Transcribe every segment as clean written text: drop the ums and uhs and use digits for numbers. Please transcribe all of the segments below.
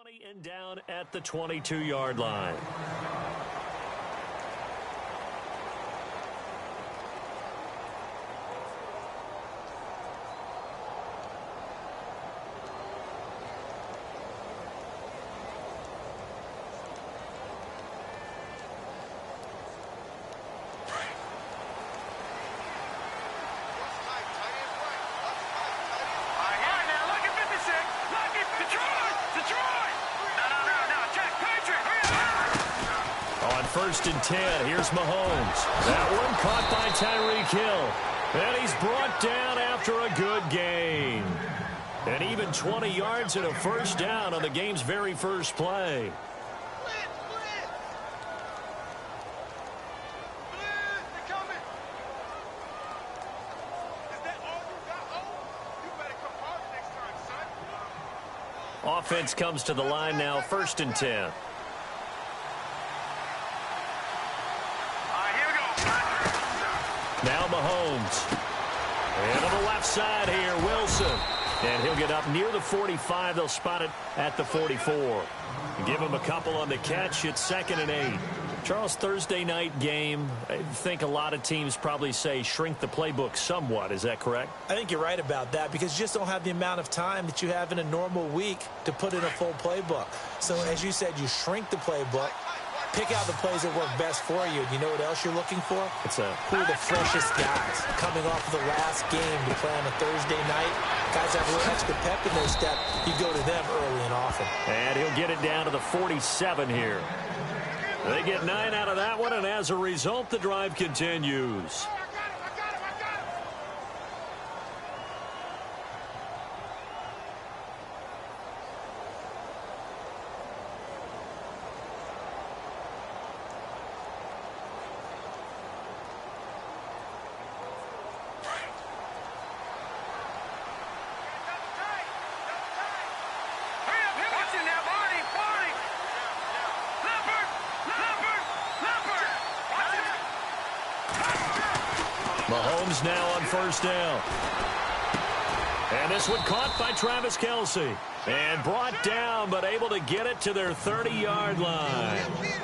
20 and down at the 22-yard line. First and 10. Here's Mahomes. That one caught by Tyreek Hill. And he's brought down after a good gain. And even 20 yards and a first down on the game's very first play. Offense comes to the line now, first and 10. Now Mahomes. And on the left side here, Wilson. And he'll get up near the 45. They'll spot it at the 44. Give him a couple on the catch. It's 2nd and 8. Charles, Thursday night game, I think a lot of teams probably say shrink the playbook somewhat. Is that correct? I think you're right about that because you just don't have the amount of time that you have in a normal week to put in a full playbook. So as you said, you shrink the playbook. Pick out the plays that work best for you. You know what else you're looking for? Who are the freshest guys coming off of the last game to play on a Thursday night? Guys have a little extra pep in their step. You go to them early and often. And he'll get it down to the 47 here. They get 9 out of that one, and as a result, the drive continues. Mahomes now on first down. And this one caught by Travis Kelce. And brought down, but able to get it to their 30-yard line.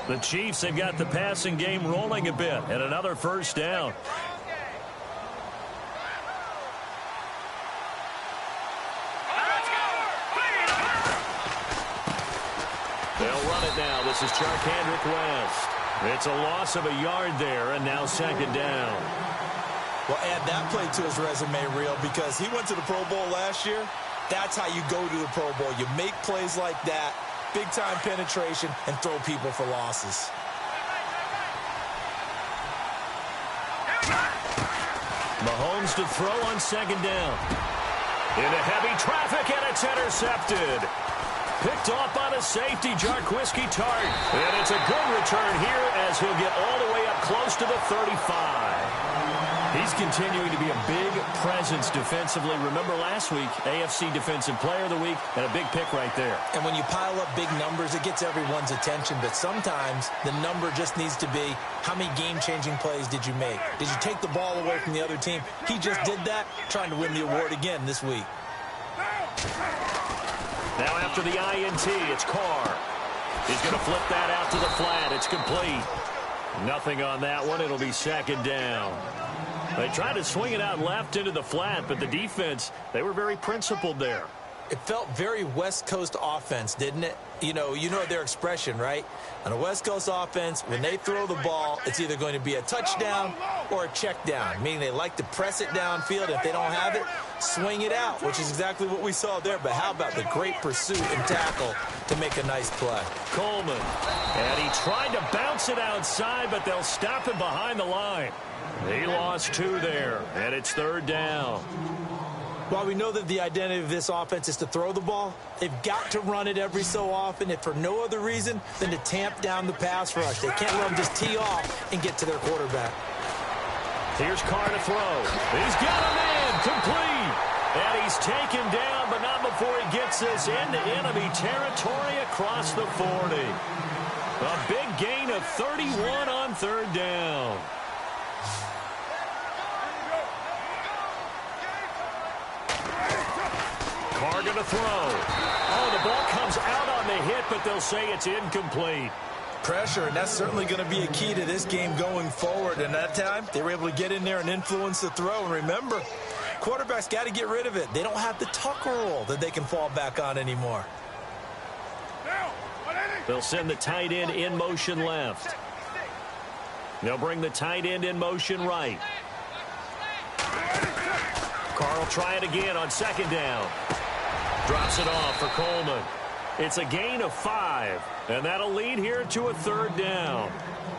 The Chiefs have got the passing game rolling a bit. And another first down. They'll run it now. This is Charkandrick West. It's a loss of a yard there, and now 2nd down. Well, add that play to his resume, Real, because he went to the Pro Bowl last year. That's how you go to the Pro Bowl. You make plays like that, big-time penetration, and throw people for losses. Mahomes to throw on 2nd down. Into heavy traffic, and it's intercepted. Picked off by the safety, Jarquiski Tart. And it's a good return here as he'll get all the way up close to the 35. He's continuing to be a big presence defensively. Remember last week, AFC Defensive Player of the Week, and a big pick right there. And when you pile up big numbers, it gets everyone's attention. But sometimes the number just needs to be, how many game-changing plays did you make? Did you take the ball away from the other team? He just did that, trying to win the award again this week. Now after the INT, it's Carr. He's going to flip that out to the flat. It's complete. Nothing on that one. It'll be 2nd down. They tried to swing it out left into the flat, but the defense, they were very principled there. It felt very West Coast offense, didn't it? You know their expression, right? On a West Coast offense, when they throw the ball, it's either going to be a touchdown or a check down, meaning they like to press it downfield. If they don't have it, swing it out, which is exactly what we saw there. But how about the great pursuit and tackle to make a nice play? Coleman, and he tried to bounce it outside, but they'll stop him behind the line. He lost 2 there, and it's 3rd down. While we know that the identity of this offense is to throw the ball, they've got to run it every so often, if for no other reason than to tamp down the pass rush. They can't let them just tee off and get to their quarterback. Here's Carr to throw. He's got him in, complete. And he's taken down, but not before he gets this into enemy territory across the 40. A big gain of 31 on 3rd down. Carr going to throw. Oh, The ball comes out on the hit, but they'll say it's incomplete. Pressure, and that's certainly going to be a key to this game going forward. And that time, they were able to get in there and influence the throw. And remember, quarterbacks got to get rid of it. They don't have the tucker roll that they can fall back on anymore. They'll send the tight end in motion left. They'll bring the tight end in motion right. Carr will try it again on second down. Drops it off for Coleman. It's a gain of 5, and that'll lead here to a third down.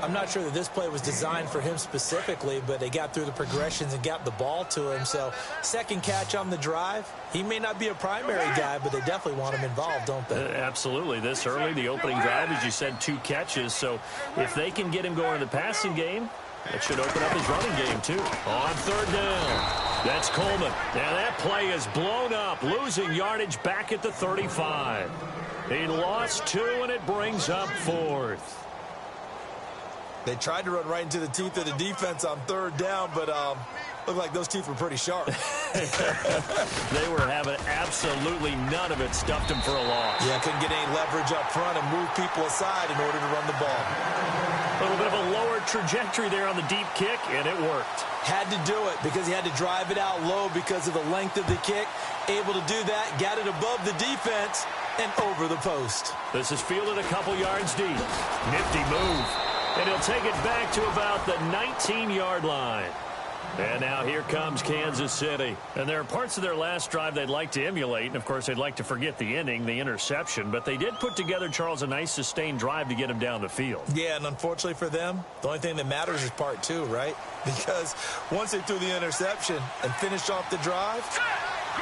I'm not sure that this play was designed for him specifically, but they got through the progressions and got the ball to him. So second catch on the drive. He may not be a primary guy, but they definitely want him involved, don't they? Absolutely. This early, the opening drive, as you said, 2 catches. So if they can get him going in the passing game, that should open up his running game, too. On third down, that's Coleman. And that play is blown up, losing yardage back at the 35. He lost 2, and it brings up 4th. They tried to run right into the teeth of the defense on third down, but looked like those teeth were pretty sharp. They were having absolutely none of it. Stuffed them for a loss. Yeah, couldn't get any leverage up front and move people aside in order to run the ball. A little bit of a lower trajectory there on the deep kick, and it worked. Had to do it because he had to drive it out low because of the length of the kick. Able to do that, got it above the defense, and over the post. This is fielded a couple yards deep. Nifty move. And he'll take it back to about the 19-yard line. And now here comes Kansas City. And there are parts of their last drive they'd like to emulate. And, of course, they'd like to forget the inning, the interception. But they did put together, Charles, a nice sustained drive to get him down the field. Yeah, and unfortunately for them, the only thing that matters is part 2, right? Because once they threw the interception and finished off the drive,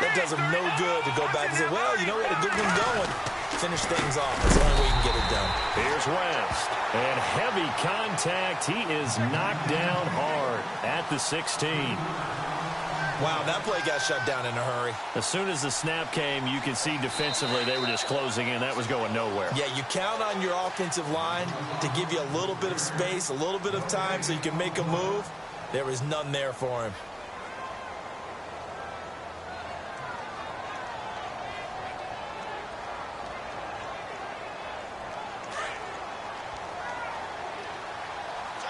that does them no good to go back and say, well, you know, we had a good one going. Finish things off. That's the only way you can get it done. Here's West. And heavy contact. He is knocked down hard at the 16. Wow, that play got shut down in a hurry. As soon as the snap came, you could see defensively they were just closing in. That was going nowhere. Yeah, you count on your offensive line to give you a little bit of space, a little bit of time so you can make a move. There was none there for him.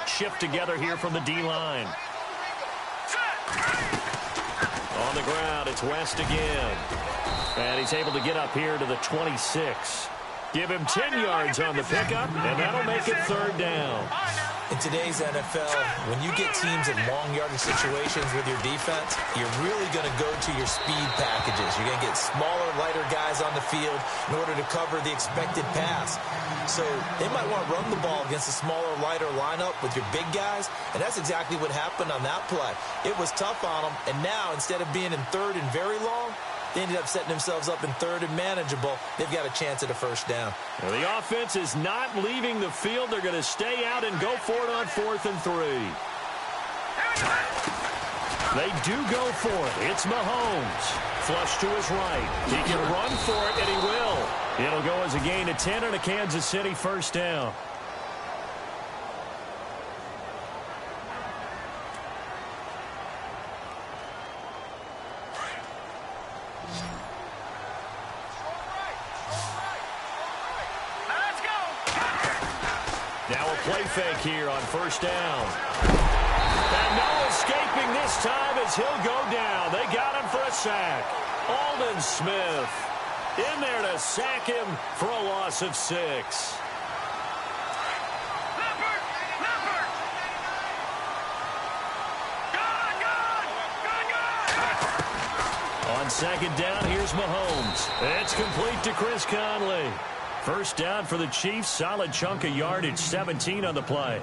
Shift together here from the D-line. On the ground, it's West again. And he's able to get up here to the 26. Give him 10 yards on the pickup, and that'll make it third down. In today's NFL, when you get teams in long yardage situations with your defense, you're really going to go to your speed packages. You're going to get smaller, lighter guys on the field in order to cover the expected pass. So they might want to run the ball against a smaller, lighter lineup with your big guys, and that's exactly what happened on that play. It was tough on them, and now instead of being in third and very long, they ended up setting themselves up in third and manageable. They've got a chance at a first down. Well, the offense is not leaving the field. They're going to stay out and go for it on 4th and 3. They do go for it. It's Mahomes. Flush to his right. He can run for it, and he will. It'll go as a gain of 10 and a Kansas City first down. Play fake here on first down. And no escaping this time as he'll go down. They got him for a sack. Aldon Smith in there to sack him for a loss of 6. On second down, here's Mahomes. It's complete to Chris Conley. First down for the Chiefs. Solid chunk of yardage. 17 on the play.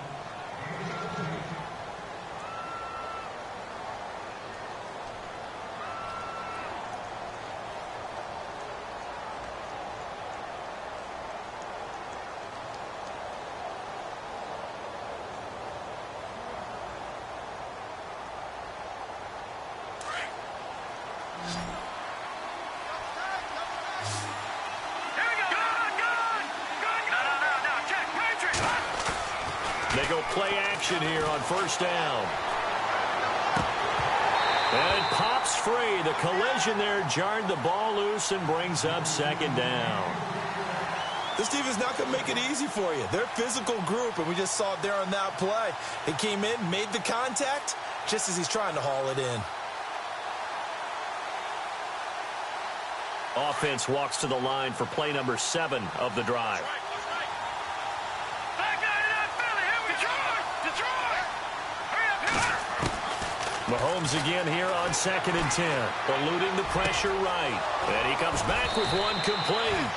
They go play action here on first down. And it pops free. The collision there jarred the ball loose and brings up second down. This team is not going to make it easy for you. They're a physical group, and we just saw it there on that play. He came in, made the contact, just as he's trying to haul it in. Offense walks to the line for play number 7 of the drive. Mahomes again here on 2nd and 10, eluding the pressure right. And he comes back with one complete.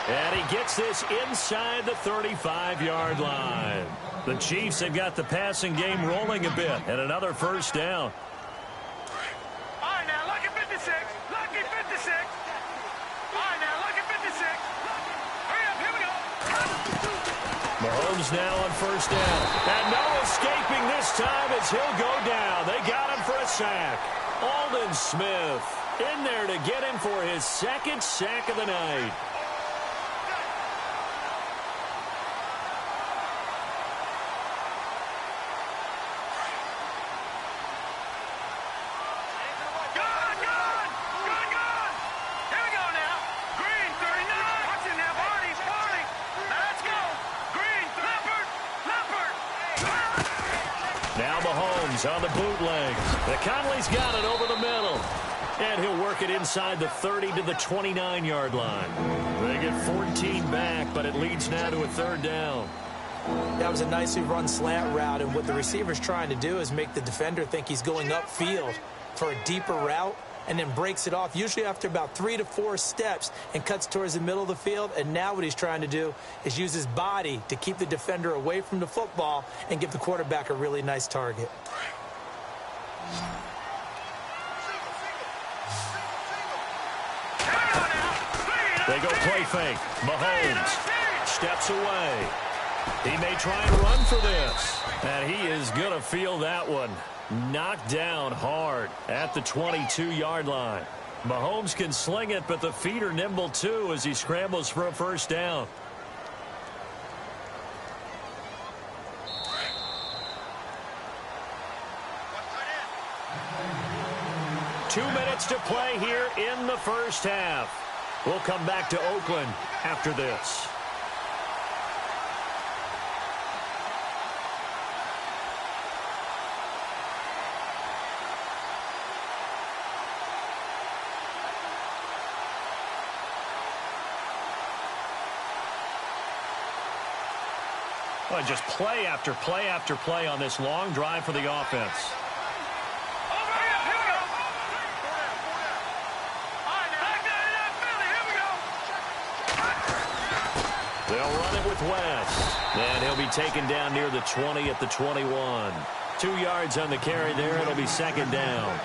And he gets this inside the 35-yard line. The Chiefs have got the passing game rolling a bit, and another first down. All right, now, lucky 56. Lucky 56. All right, now, lucky 56. Hurry up, here we go. Mahomes now on first down. And no escaping this time as he'll go down. They got him for a sack. Aldon Smith in there to get him for his 2nd sack of the night. On the bootleg. The Conley's got it over the middle. And he'll work it inside the 30 to the 29-yard line. They get 14 back, but it leads now to a 3rd down. That was a nicely run slant route, and what the receiver's trying to do is make the defender think he's going upfield for a deeper route, and then breaks it off, usually after about 3 to 4 steps, and cuts towards the middle of the field. And now what he's trying to do is use his body to keep the defender away from the football and give the quarterback a really nice target. They go play fake. Mahomes steps away. He may try and run for this. And he is going to feel that one. Knocked down hard at the 22-yard line. Mahomes can sling it, but the feet are nimble too as he scrambles for a first down. Two minutes to play here in the first half. We'll come back to Oakland after this. Well, just play after play after play on this long drive for the offense. They'll run it with West. And he'll be taken down near the 20 at the 21. 2 yards on the carry there. It'll be 2nd down.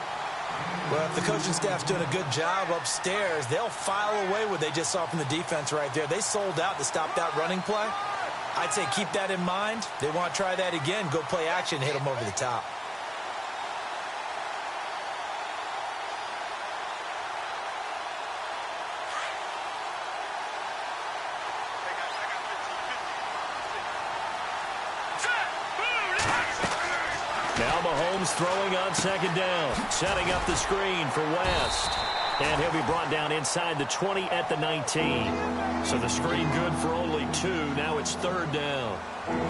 Well, if the coaching staff's doing a good job upstairs, they'll file away what they just saw from the defense right there. They sold out to stop that running play. I'd say keep that in mind. They want to try that again. Go play action, hit them over the top. Now Mahomes throwing on 2nd down, setting up the screen for West. And he'll be brought down inside the 20 at the 19. So the screen good for only 2. Now it's 3rd down.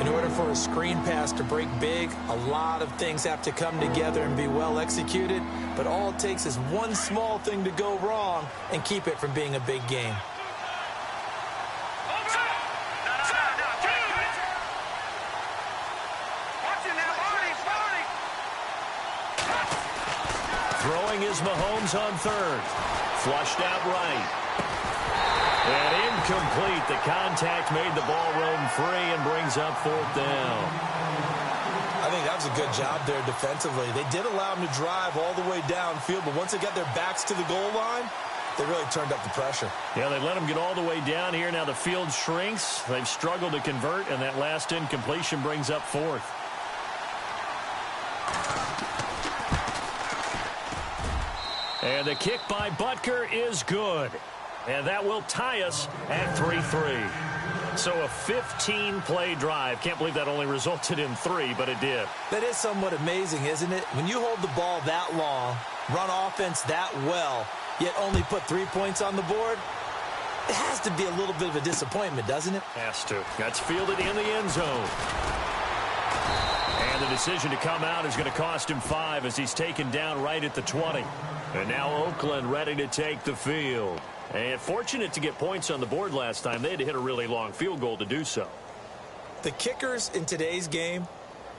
In order for a screen pass to break big, a lot of things have to come together and be well executed. But all it takes is one small thing to go wrong and keep it from being a big game. Throwing is Mahomes on 3rd. Flushed out right. And incomplete. The contact made the ball roam free and brings up 4th down. I think that was a good job there defensively. They did allow them to drive all the way downfield, but once they got their backs to the goal line, they really turned up the pressure. Yeah, they let them get all the way down here. Now the field shrinks. They've struggled to convert, and that last incompletion brings up 4th. And the kick by Butker is good. And that will tie us at 3-3. So a 15-play drive. Can't believe that only resulted in 3, but it did. That is somewhat amazing, isn't it? When you hold the ball that long, run offense that well, yet only put 3 points on the board, it has to be a little bit of a disappointment, doesn't it? Has to. That's fielded in the end zone. And the decision to come out is going to cost him 5 as he's taken down right at the 20. And now Oakland ready to take the field. And fortunate to get points on the board last time. They had to hit a really long field goal to do so. The kickers in today's game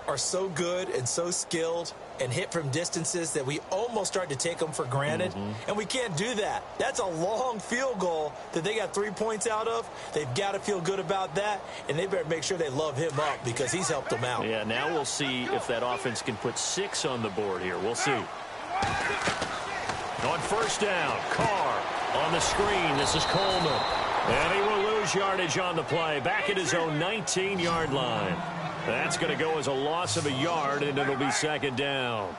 are so good and so skilled and hit from distances that we almost start to take them for granted. And we can't do that. That's a long field goal that they got 3 points out of. They've got to feel good about that, and they better make sure they love him up because he's helped them out. Yeah, now we'll see if that offense can put 6 on the board here. We'll see. On first down, Carr on the screen. This is Coleman. And he will lose yardage on the play. Back at his own 19-yard line. That's going to go as a loss of a yard, and it'll be second down.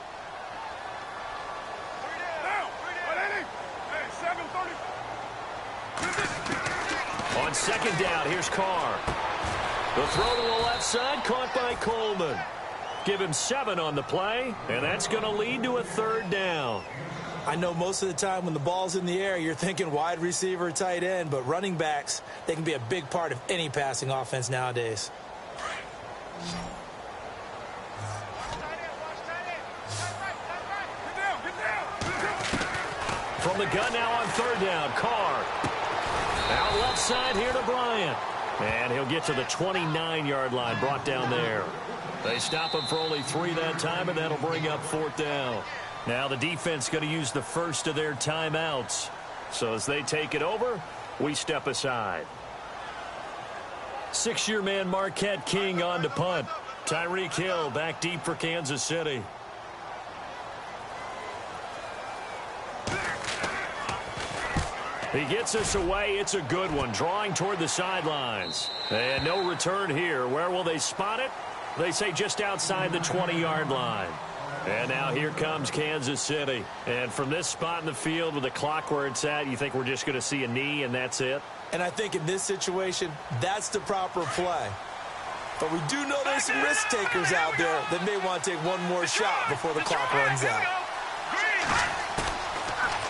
On second down, here's Carr. The throw to the left side, caught by Coleman. Give him 7 on the play, and that's going to lead to a third down. I know most of the time when the ball's in the air, you're thinking wide receiver, tight end, but running backs, they can be a big part of any passing offense nowadays. From the gun now on third down, Carr. Out left side here to Bryant. And he'll get to the 29-yard line, brought down there. They stop him for only 3 that time, and that'll bring up fourth down. Now the defense going to use the first of their timeouts. So as they take it over, we step aside. 6-year man Marquette King on to punt. Tyreek Hill back deep for Kansas City. He gets us away. It's a good one. Drawing toward the sidelines. And no return here. Where will they spot it? They say just outside the 20-yard line. And now here comes Kansas City. And from this spot in the field with the clock where it's at, you think we're just going to see a knee and that's it? And I think in this situation, that's the proper play. But we do know there's some risk takers out there that may want to take one more shot before the clock runs out.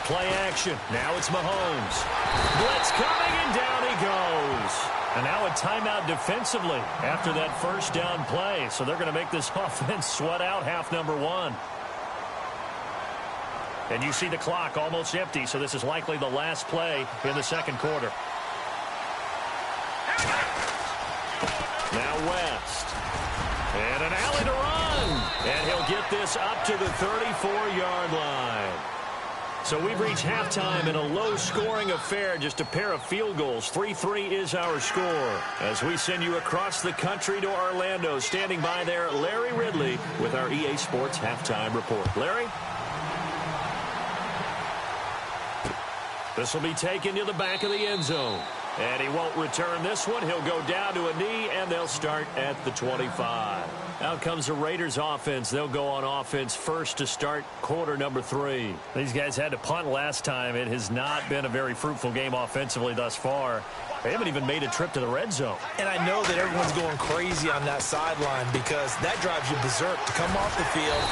Play action. Now it's Mahomes. Blitz coming, and down he goes. And now a timeout defensively after that first down play. So they're going to make this offense sweat out half number 1. And you see the clock almost empty, so this is likely the last play in the second quarter. Now West. And an alley to run. And he'll get this up to the 34-yard line. So we've reached halftime in a low-scoring affair, just a pair of field goals. 3-3 is our score. As we send you across the country to Orlando, standing by there, Larry Ridley with our EA Sports Halftime Report. Larry? This will be taken to the back of the end zone. And he won't return this one. He'll go down to a knee, and they'll start at the 25. Out comes the Raiders offense. They'll go on offense first to start quarter number 3. These guys had to punt last time. It has not been a very fruitful game offensively thus far. They haven't even made a trip to the red zone. And I know that everyone's going crazy on that sideline because that drives you berserk to come off the field,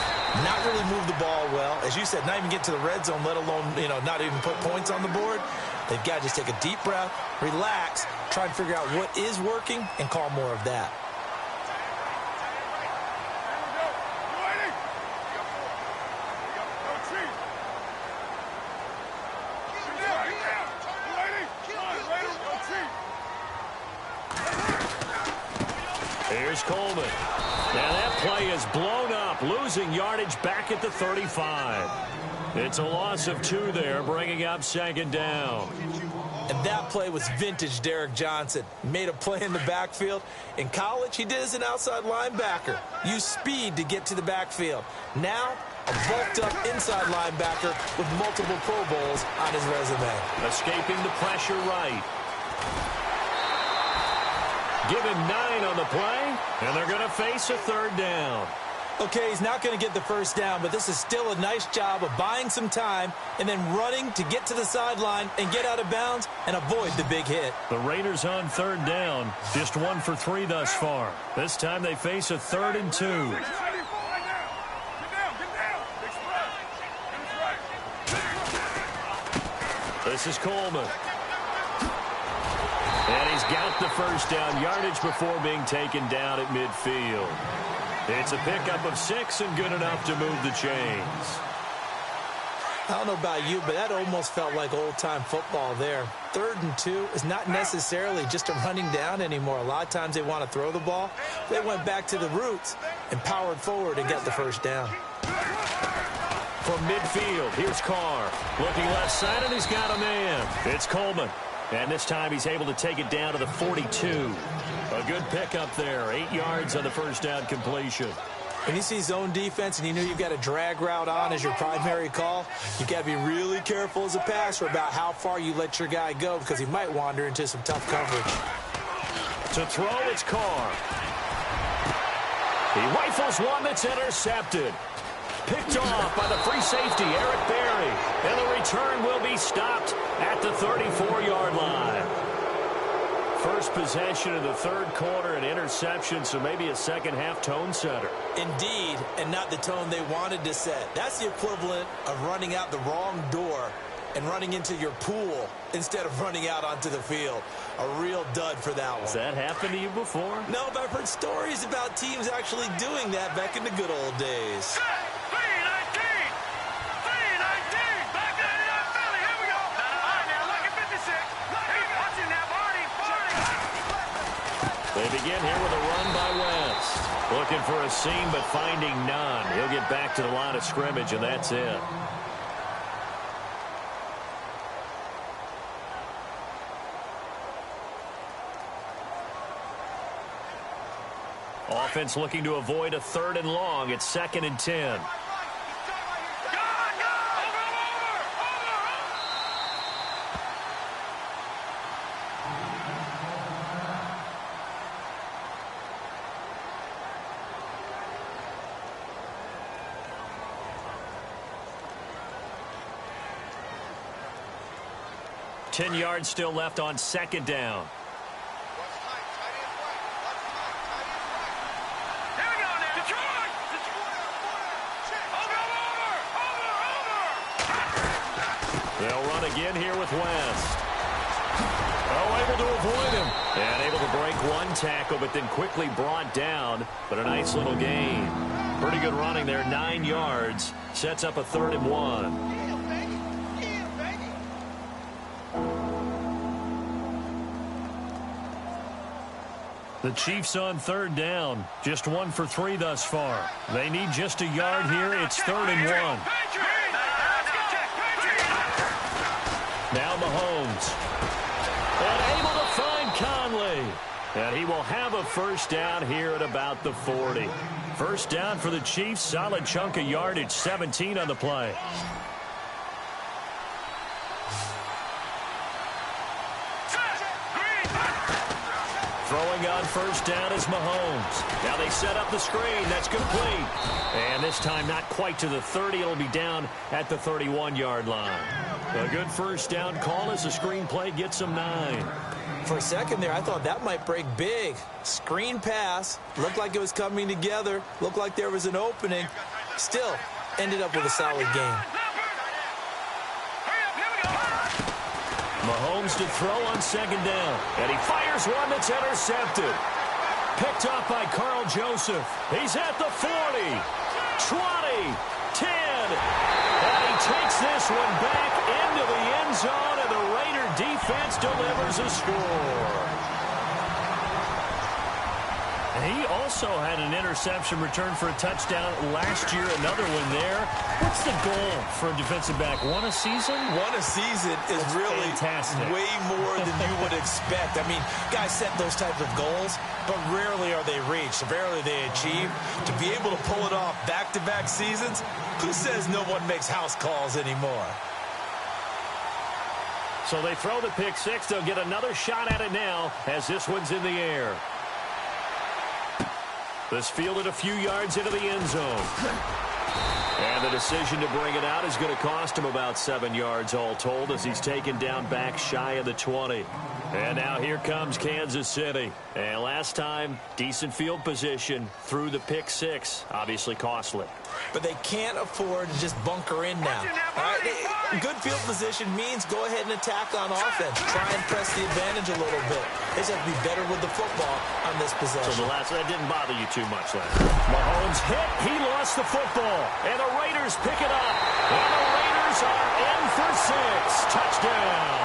not really move the ball well. As you said, not even get to the red zone, let alone, not even put points on the board. They've got to just take a deep breath, relax, try and figure out what is working, and call more of that. Here's Coleman. Now that play is blown up, losing yardage back at the 35. It's a loss of 2 there, bringing up second down. And that play was vintage Derek Johnson. Made a play in the backfield. In college, he did as an outside linebacker. Used speed to get to the backfield. Now, a bulked-up inside linebacker with multiple Pro Bowls on his resume. Escaping the pressure right. Give him 9 on the play, and they're going to face a third down. Okay, he's not going to get the first down, but this is still a nice job of buying some time and then running to get to the sideline and get out of bounds and avoid the big hit. The Raiders on third down, just 1 for 3 thus far. This time they face a 3rd and 2. This is Coleman. And he's got the first down yardage before being taken down at midfield. It's a pickup of 6 and good enough to move the chains. I don't know about you, but that almost felt like old-time football there. 3rd and 2 is not necessarily just a running down anymore. A lot of times they want to throw the ball. They went back to the roots and powered forward and got the first down. From midfield, here's Carr. Looking left side, and he's got a man. It's Coleman. And this time he's able to take it down to the 42. A good pickup there. 8 yards on the first down completion. When you see zone defense and you know you've got a drag route on as your primary call, you've got to be really careful as a passer about how far you let your guy go because he might wander into some tough coverage. To throw, it's Carr. He rifles one that's intercepted. Picked off by the free safety, Eric Berry. And the return will be stopped at the 34-yard line. First possession of the 3rd quarter, an interception, so maybe a second-half tone setter. Indeed, and not the tone they wanted to set. That's the equivalent of running out the wrong door and running into your pool instead of running out onto the field. A real dud for that one. Has that happened to you before? No, but I've heard stories about teams actually doing that back in the good old days. They begin here with a run by West. Looking for a seam, but finding none. He'll get back to the line of scrimmage, and that's it. Offense looking to avoid a 3rd and long. It's 2nd and 10. 10 yards still left on 2nd down. They'll run again here with West. Oh, able to avoid him. And able to break one tackle, but then quickly brought down. But a nice little gain. Pretty good running there, 9 yards. Sets up a 3rd and 1. The Chiefs on 3rd down. Just 1 for 3 thus far. They need just a yard here. It's 3rd and 1. Now Mahomes. And able to find Conley. And he will have a first down here at about the 40. First down for the Chiefs. Solid chunk of yardage. 17 on the play. Throwing on first down is Mahomes. Now they set up the screen. That's complete. And this time not quite to the 30. It'll be down at the 31-yard line. A good first down call as the screen play gets them 9. For a second there, I thought that might break big. Screen pass. Looked like it was coming together. Looked like there was an opening. Still ended up with a solid game. Mahomes to throw on 2nd down. And he fires one that's intercepted. Picked off by Carl Joseph. He's at the 40, 20, 10. And he takes this one back into the end zone, and the Raider defense delivers a score. He also had an interception return for a touchdown last year, another one there. What's the goal for a defensive back? One a season? One a season is That's really fantastic. Way more than you would expect. I mean, guys set those types of goals, but rarely are they reached. Rarely they achieve. To be able to pull it off back-to-back seasons, who says no one makes house calls anymore? So they throw the pick six. They'll get another shot at it now as this one's in the air. This fielded a few yards into the end zone. And the decision to bring it out is going to cost him about 7 yards all told as he's taken down back shy of the 20. And now here comes Kansas City. And last time, decent field position through the pick six. Obviously costly. But they can't afford to just bunker in now. All right? Good field position means go ahead and attack on offense. Try and press the advantage a little bit. They just have to be better with the football on this possession. So that didn't bother you too much last time. Mahomes hit. He lost the football. And the Raiders pick it up. And the Raiders are in for 6. Touchdown.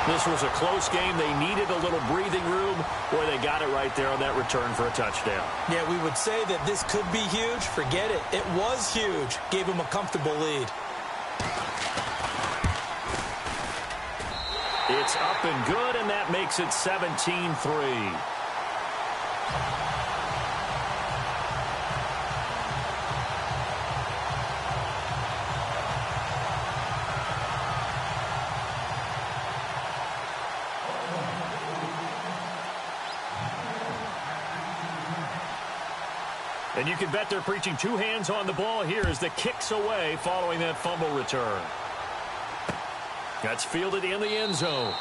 This was a close game. They needed a little breathing room. Boy, they got it right there on that return for a touchdown. Yeah, we would say that this could be huge. Forget it. It was huge. Gave him a comfortable lead. It's up and good, and that makes it 17-3. And you can bet they're preaching 2 hands on the ball here as the kick's away following that fumble return. That's fielded in the end zone.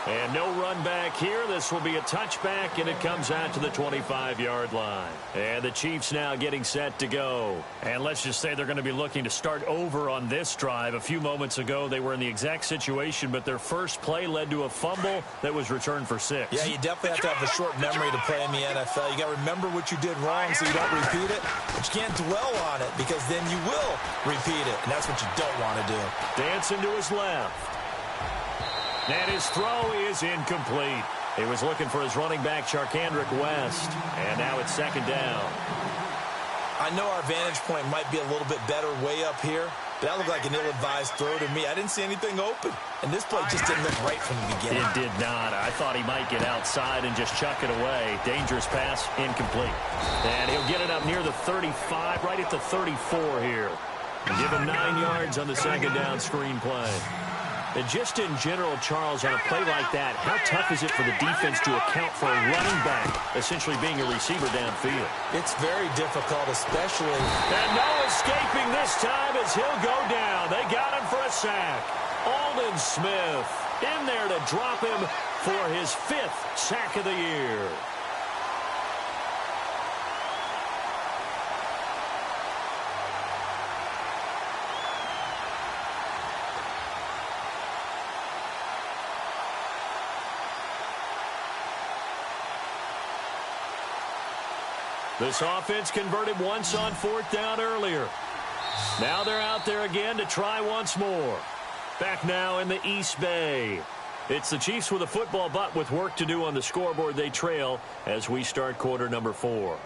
And no run back here. This will be a touchback, and it comes out to the 25-yard line. And the Chiefs now getting set to go. And let's just say they're going to be looking to start over on this drive. A few moments ago, they were in the exact situation, but their first play led to a fumble that was returned for 6. Yeah, you definitely have to have a short memory to play in the NFL. You got to remember what you did wrong so you don't repeat it. But you can't dwell on it because then you will repeat it, and that's what you don't want to do. Dancing to his left. And his throw is incomplete. He was looking for his running back, Charkandrick West. And now it's second down. I know our vantage point might be a little bit better way up here, but that looked like an ill-advised throw to me. I didn't see anything open. And this play just didn't look right from the beginning. It did not. I thought he might get outside and just chuck it away. Dangerous pass, incomplete. And he'll get it up near the 35, right at the 34 here. And give him 9 yards on the second down screen play. And just in general, Charles, on a play like that, how tough is it for the defense to account for a running back essentially being a receiver downfield? It's very difficult, especially. And no escaping this time as he'll go down. They got him for a sack. Aldon Smith in there to drop him for his 5th sack of the year. This offense converted once on 4th down earlier. Now they're out there again to try once more. Back now in the East Bay. It's the Chiefs with a football, but with work to do on the scoreboard. They trail as we start quarter number 4.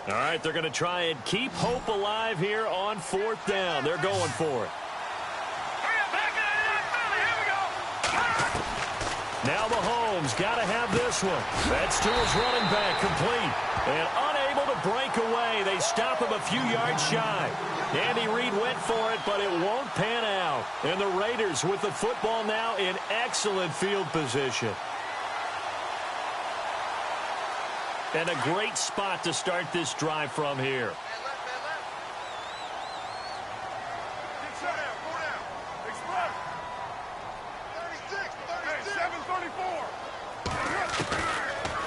All right, they're going to try and keep hope alive here on 4th down. They're going for it. Now Mahomes got to have this one. That's to his running back, complete. And unable to break away. They stop him a few yards shy. Andy Reid went for it, but it won't pan out. And the Raiders with the football now in excellent field position. And a great spot to start this drive from here.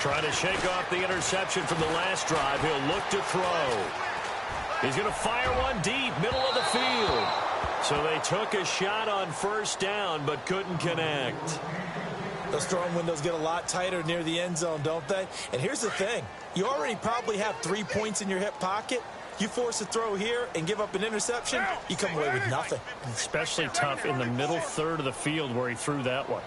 Trying to shake off the interception from the last drive. He'll look to throw. He's going to fire one deep, middle of the field. So they took a shot on 1st down, but couldn't connect. Those throwing windows get a lot tighter near the end zone, don't they? And here's the thing. You already probably have 3 points in your hip pocket. You force a throw here and give up an interception, you come away with nothing. Especially tough in the middle third of the field where he threw that one.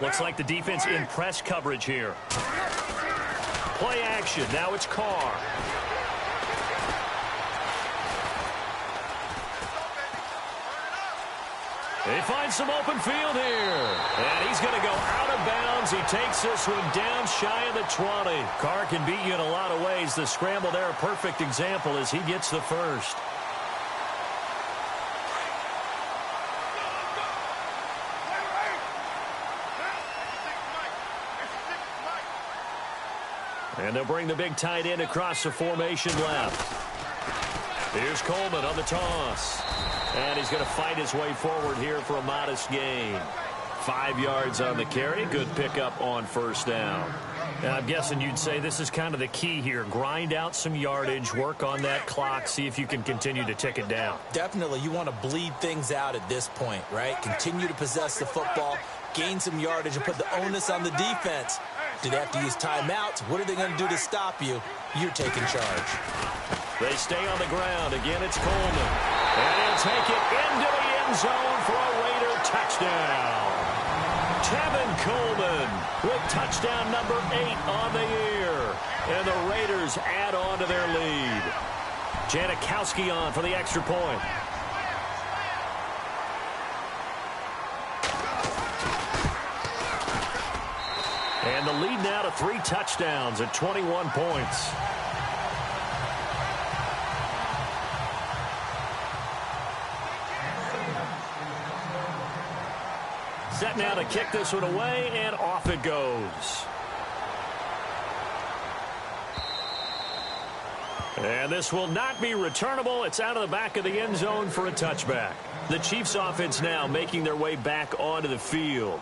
Looks like the defense in press coverage here. Play action. Now it's Carr. He finds some open field here. And he's going to go out of bounds. He takes this one down shy of the 20. Carr can beat you in a lot of ways. The scramble there, a perfect example as he gets the first. And they'll bring the big tight end across the formation left. Here's Coleman on the toss. And he's going to fight his way forward here for a modest gain. 5 yards on the carry. Good pickup on first down. And I'm guessing you'd say this is kind of the key here. Grind out some yardage, work on that clock, see if you can continue to tick it down. Definitely. You want to bleed things out at this point, right? Continue to possess the football, gain some yardage, and put the onus on the defense. Do they have to use timeouts? What are they going to do to stop you? You're taking charge. They stay on the ground. Again, it's Coleman. And he'll take it into the end zone for a Raider touchdown. Tevin Coleman with touchdown number 8 on the year. And the Raiders add on to their lead. Janikowski on for the extra point. And the lead now to 3 touchdowns at 21 points. Set now to kick this one away, and off it goes. And this will not be returnable. It's out of the back of the end zone for a touchback. The Chiefs offense now making their way back onto the field.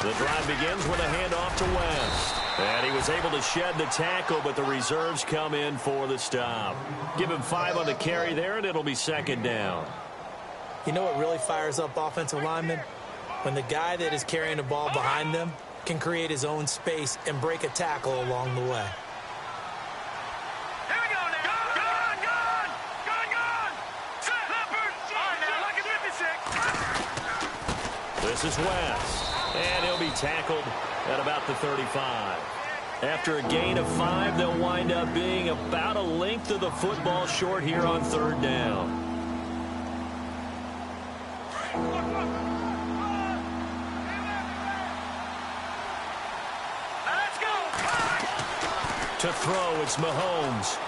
The drive begins with a handoff to West. And he was able to shed the tackle, but the reserves come in for the stop. Give him 5 on the carry there, and it'll be second down. You know what really fires up offensive linemen? When the guy that is carrying the ball behind them can create his own space and break a tackle along the way. Here we go now. Gone. Set. Leopard. All right, now, lucky 56. This is West. And he'll be tackled at about the 35. After a gain of 5, they'll wind up being about a length of the football short here on third down. Let's go. To throw, it's Mahomes.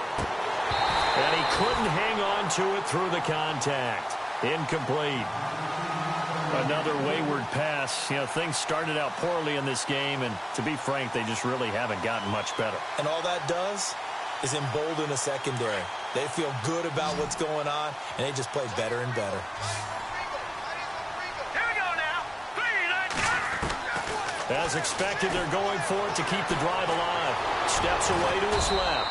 And he couldn't hang on to it through the contact. Incomplete. Another wayward pass. You know, things started out poorly in this game, and to be frank, they just really haven't gotten much better. And all that does is embolden the secondary. They feel good about what's going on, and they just play better and better. Here we go now. 3, 9, As expected, they're going for it to keep the drive alive. Steps away to his left.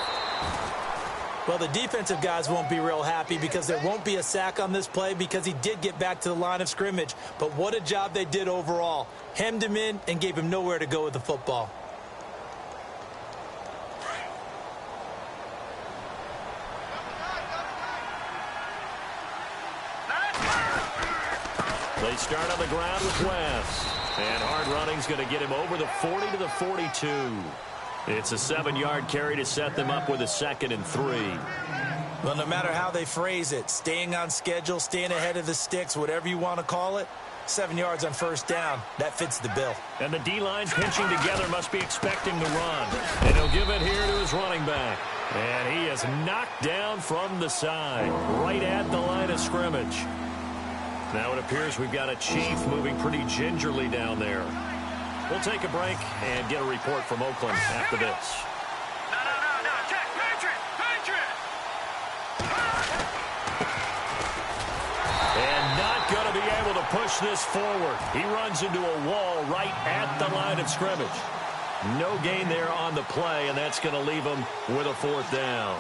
Well, the defensive guys won't be real happy because there won't be a sack on this play because he did get back to the line of scrimmage. But what a job they did overall. Hemmed him in and gave him nowhere to go with the football. They start on the ground with West. And hard running's going to get him over the 40 to the 42. It's a 7-yard carry to set them up with a 2nd and 3. Well, no matter how they phrase it, staying on schedule, staying ahead of the sticks, whatever you want to call it, 7 yards on first down, that fits the bill. And the D-line pinching together must be expecting the run. And he'll give it here to his running back. And he is knocked down from the side, right at the line of scrimmage. Now it appears we've got a Chief moving pretty gingerly down there. We'll take a break and get a report from Oakland after this. No. Check. Patriot. And not going to be able to push this forward. He runs into a wall right at the line of scrimmage. No gain there on the play, and that's going to leave him with a 4th down.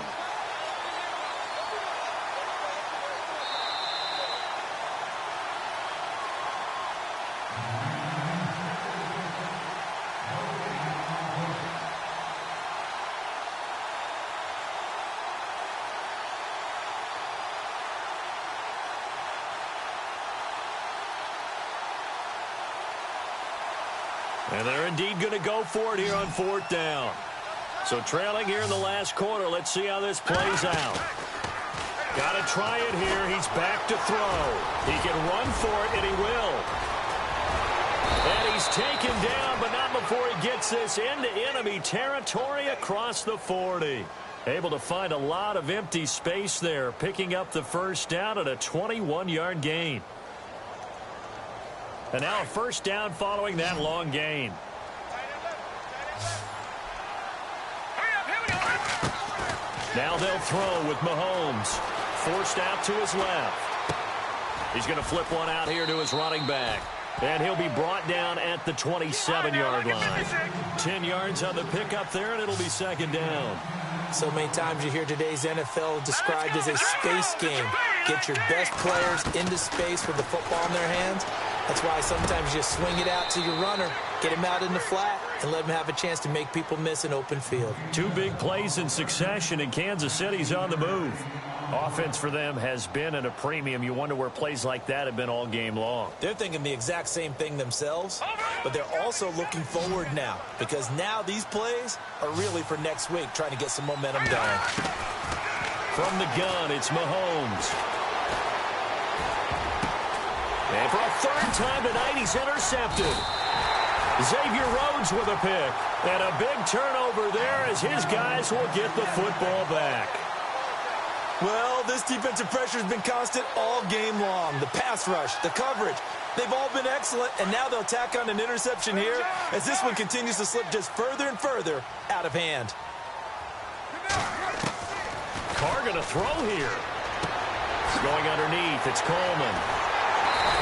And they're indeed going to go for it here on 4th down. So trailing here in the last quarter. Let's see how this plays out. Got to try it here. He's back to throw. He can run for it, and he will. And he's taken down, but not before he gets this into enemy territory across the 40. Able to find a lot of empty space there, picking up the first down at a 21-yard gain. And now a first down following that long gain. Now they'll throw with Mahomes. Forced out to his left. He's going to flip one out here to his running back. And he'll be brought down at the 27-yard line. 10 yards on the pickup there, and it'll be 2nd down. So many times you hear today's NFL described as a space game. Get your best players into space with the football in their hands. That's why sometimes you just swing it out to your runner, get him out in the flat, and let him have a chance to make people miss an open field. 2 big plays in succession, and Kansas City's on the move. Offense for them has been at a premium. You wonder where plays like that have been all game long. They're thinking the exact same thing themselves, but they're also looking forward now because now these plays are really for next week, trying to get some momentum going. From the gun, it's Mahomes. And for a 3rd time tonight, he's intercepted. Xavier Rhodes with a pick. And a big turnover there as his guys will get the football back. Well, this defensive pressure has been constant all game long. The pass rush, the coverage, they've all been excellent, and now they'll tack on an interception here as this one continues to slip just further and further out of hand. Carr going to throw here. Going underneath, it's Coleman.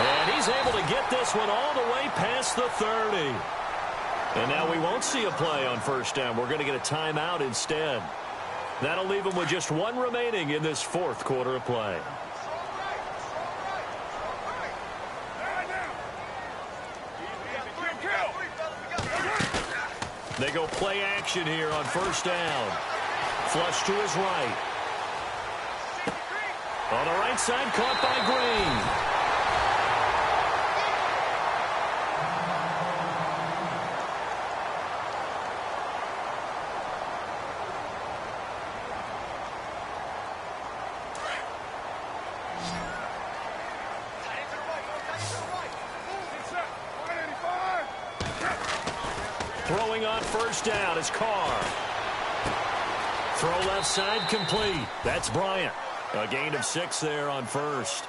And he's able to get this one all the way past the 30. And now we won't see a play on 1st down. We're going to get a timeout instead. That'll leave them with just 1 remaining in this 4th quarter of play. They go play action here on 1st down. Flush to his right. On the right side, caught by Green. Throwing on 1st down is Carr. Throw left side complete. That's Bryant. A gain of 6 there on 1st.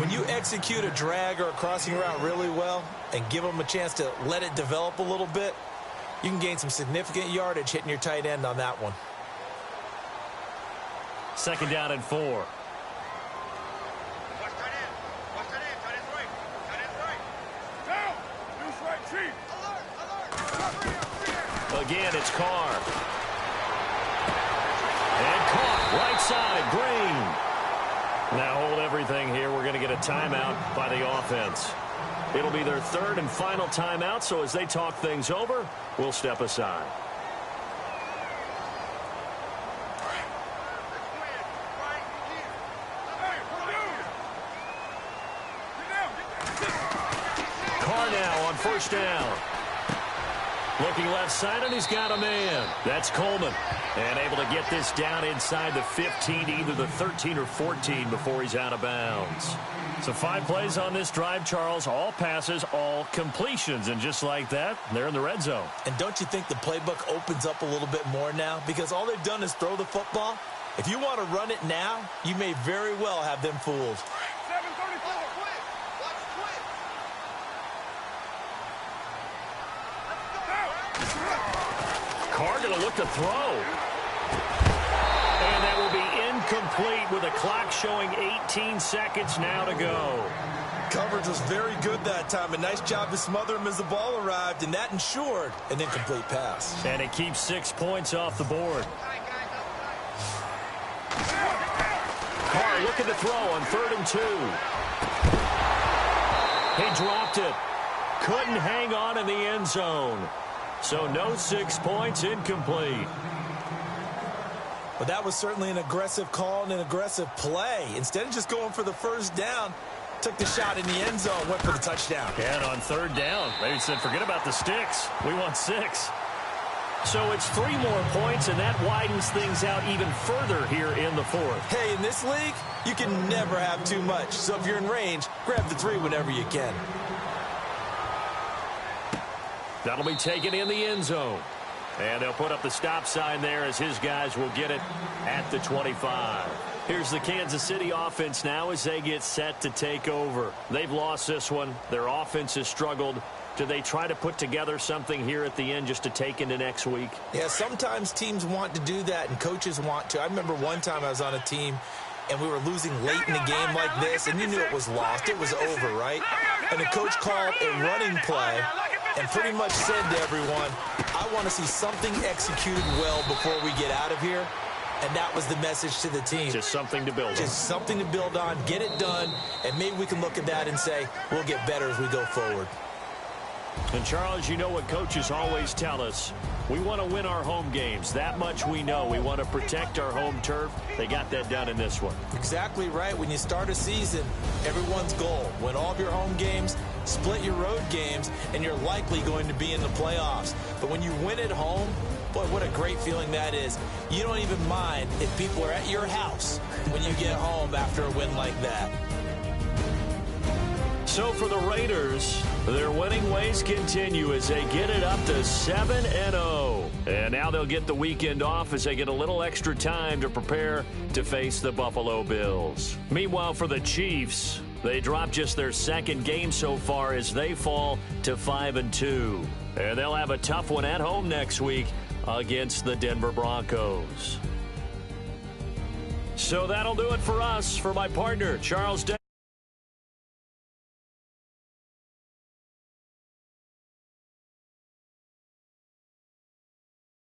When you execute a drag or a crossing route really well and give them a chance to let it develop a little bit, you can gain some significant yardage hitting your tight end on that one. 2nd down and 4. Again, it's Carr. And caught right side, Green. Now hold everything here. We're going to get a timeout by the offense. It'll be their 3rd and final timeout, so as they talk things over, we'll step aside. Carr now on 1st down. Looking left side, and he's got a man. That's Coleman. And able to get this down inside the 15, either the 13 or 14 before he's out of bounds. So 5 plays on this drive, Charles. All passes, all completions. And just like that, they're in the red zone. And don't you think the playbook opens up a little bit more now? Because all they've done is throw the football. If you want to run it now, you may very well have them fooled. Carr going to look to throw. And that will be incomplete with the clock showing 18 seconds now to go. Coverage was very good that time. A nice job to smother him as the ball arrived, and that ensured an incomplete pass. And it keeps 6 points off the board. Carr looking to throw on 3rd and 2. He dropped it. Couldn't hang on in the end zone. So no 6 points, incomplete. But that was certainly an aggressive call and an aggressive play. Instead of just going for the 1st down, took the shot in the end zone, went for the touchdown. And on third down, they said, forget about the sticks. We want 6. So it's 3 more points, and that widens things out even further here in the 4th. Hey, in this league, you can never have too much. So if you're in range, grab the 3 whenever you can. That'll be taken in the end zone. And they'll put up the stop sign there as his guys will get it at the 25. Here's the Kansas City offense now as they get set to take over. They've lost this one. Their offense has struggled. Do they try to put together something here at the end just to take into next week? Yeah, sometimes teams want to do that and coaches want to. I remember one time I was on a team and we were losing late in the game like this, and you knew it was lost. It was over, right? And the coach called a running play and pretty much said to everyone, I want to see something executed well before we get out of here. And that was the message to the team. Just something to build on. Just something to build on, get it done, and maybe we can look at that and say, we'll get better as we go forward. And, Charles, you know what coaches always tell us. We want to win our home games. That much we know. We want to protect our home turf. They got that done in this one. Exactly right. When you start a season, everyone's goal, win all of your home games, split your road games, and you're likely going to be in the playoffs. But when you win at home, boy, what a great feeling that is. You don't even mind if people are at your house when you get home after a win like that. So for the Raiders, their winning ways continue as they get it up to 7-0. And now they'll get the weekend off as they get a little extra time to prepare to face the Buffalo Bills. Meanwhile, for the Chiefs, they drop just their 2nd game so far as they fall to 5-2. And they'll have a tough one at home next week against the Denver Broncos. So that'll do it for us. For my partner, Charles Day.